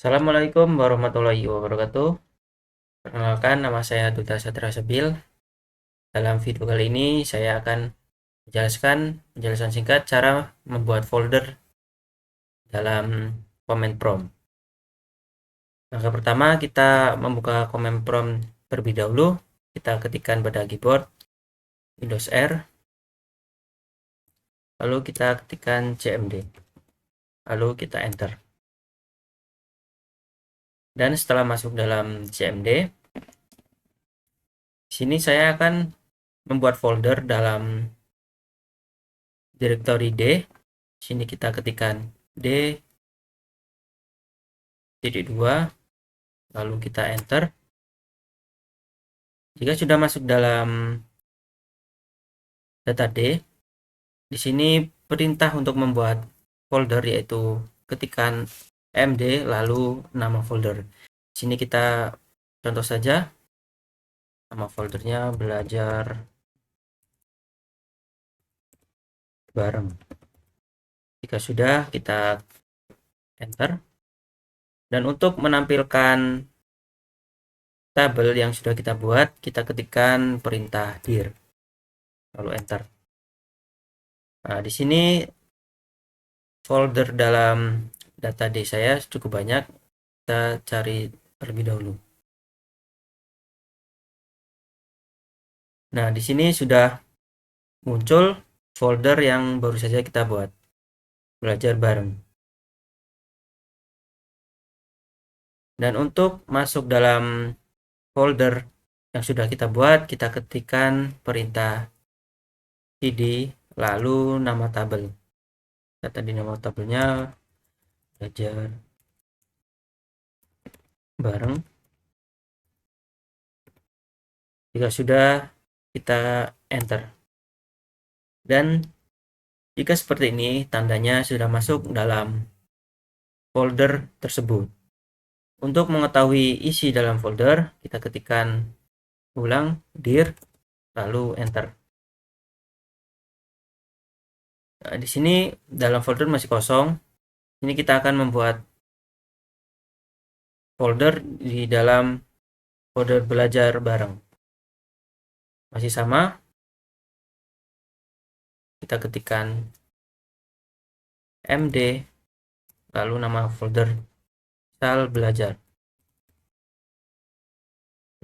Assalamualaikum warahmatullahi wabarakatuh. Perkenalkan, nama saya Duta Satra Sebil. Dalam video kali ini saya akan menjelaskan penjelasan singkat cara membuat folder dalam Command Prompt. Langkah pertama, kita membuka Command Prompt terlebih dahulu. Kita ketikkan pada keyboard Windows R, lalu kita ketikkan cmd, lalu kita enter. Dan setelah masuk dalam cmd, sini saya akan membuat folder dalam direktori D. Sini kita ketikkan D.2, lalu kita enter. Jika sudah masuk dalam data D, di sini perintah untuk membuat folder yaitu ketikkan md lalu nama folder. Di sini kita contoh saja, nama foldernya belajar bareng. Jika sudah, kita enter. Dan untuk menampilkan tabel yang sudah kita buat, kita ketikkan perintah dir, lalu enter. Nah, di sini folder dalam data D saya cukup banyak. Kita cari terlebih dahulu. Nah, di sini sudah muncul folder yang baru saja kita buat, belajar bareng. Dan untuk masuk dalam folder yang sudah kita buat, kita ketikkan perintah cd lalu nama tabel. Tadi nama tabelnya belajar bareng. Jika sudah, kita enter. Dan jika seperti ini, tandanya sudah masuk dalam folder tersebut. Untuk mengetahui isi dalam folder, kita ketikkan ulang dir lalu enter. Nah, di sini dalam folder masih kosong. Ini kita akan membuat folder di dalam folder belajar bareng. Masih sama. Kita ketikkan md lalu nama folder misal belajar.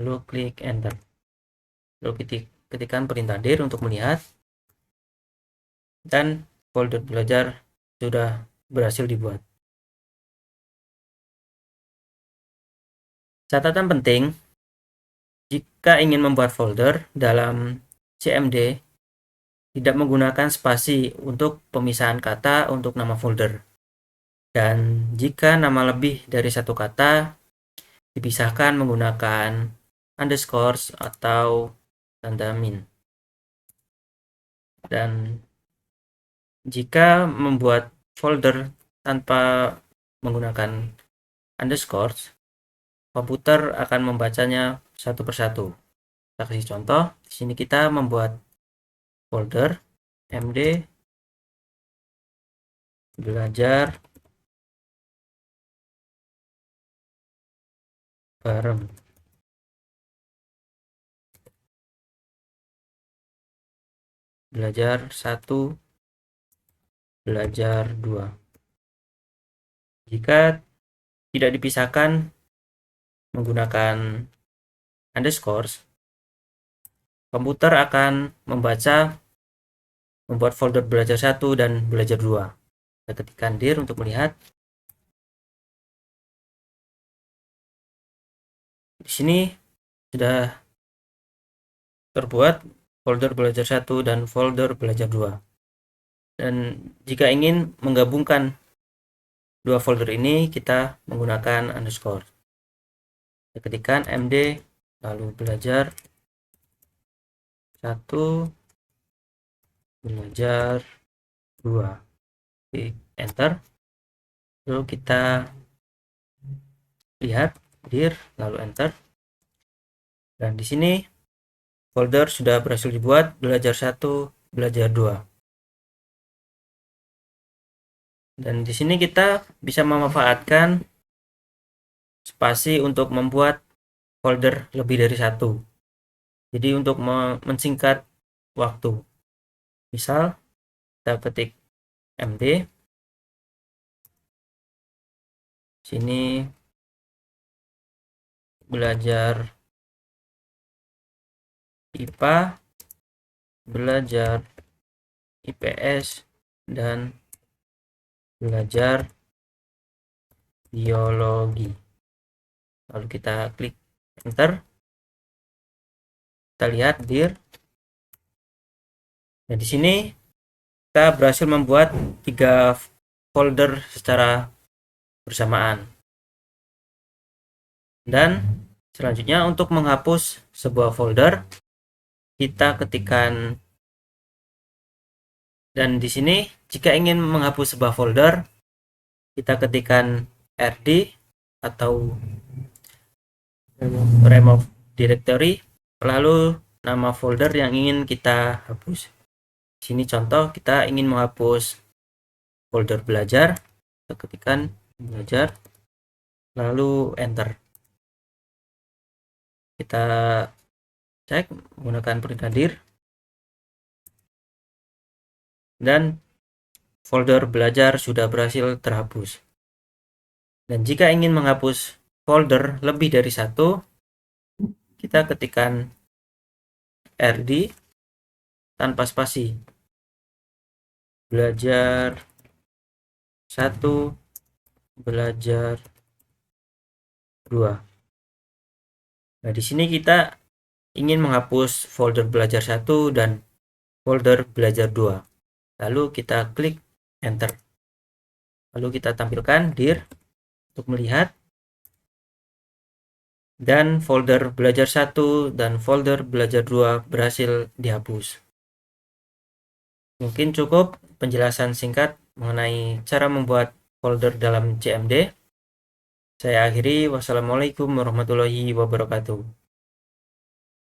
Lalu klik enter. Lalu ketikkan perintah dir untuk melihat. Dan folder belajar sudah berhasil dibuat. Catatan penting, jika ingin membuat folder dalam cmd, tidak menggunakan spasi untuk pemisahan kata untuk nama folder. Dan jika nama lebih dari satu kata, dipisahkan menggunakan underscore atau tanda min. Dan jika membuat folder tanpa menggunakan underscore, komputer akan membacanya satu persatu. Kita kasih contoh. Di sini kita membuat folder md belajar bareng. Belajar 1, belajar 2. Jika tidak dipisahkan menggunakan underscore, komputer akan membuat folder belajar 1 dan belajar 2. Kita ketikkan dir untuk melihat. Di sini sudah terbuat folder belajar 1 dan folder belajar 2. Dan jika ingin menggabungkan dua folder ini, kita menggunakan underscore. Kita ketikkan md lalu belajar 1, belajar 2. Klik enter. Lalu kita lihat dir lalu enter. Dan di sini folder sudah berhasil dibuat, belajar 1, belajar 2. Dan di sini kita bisa memanfaatkan spasi untuk membuat folder lebih dari satu. Jadi untuk mensingkat waktu, misal kita ketik md, sini belajar IPA, belajar IPS, dan belajar biologi. Lalu kita klik enter. Kita lihat dir. Nah, di sini kita berhasil membuat 3 folder secara bersamaan. Dan selanjutnya untuk menghapus sebuah folder, kita ketikkan, dan di sini jika ingin menghapus sebuah folder, kita ketikkan rd atau remove directory, lalu nama folder yang ingin kita hapus. Di sini contoh kita ingin menghapus folder belajar, kita ketikkan belajar, lalu enter. Kita cek menggunakan perintah dir, dan folder belajar sudah berhasil terhapus. Dan jika ingin menghapus folder lebih dari satu, kita ketikkan rd tanpa spasi, belajar 1, belajar 2. Nah, di sini kita ingin menghapus folder belajar 1 dan folder belajar 2. Lalu kita klik enter. Lalu kita tampilkan dir untuk melihat, dan folder belajar 1 dan folder belajar 2 berhasil dihapus. Mungkin cukup penjelasan singkat mengenai cara membuat folder dalam CMD. Saya akhiri, wassalamualaikum warahmatullahi wabarakatuh.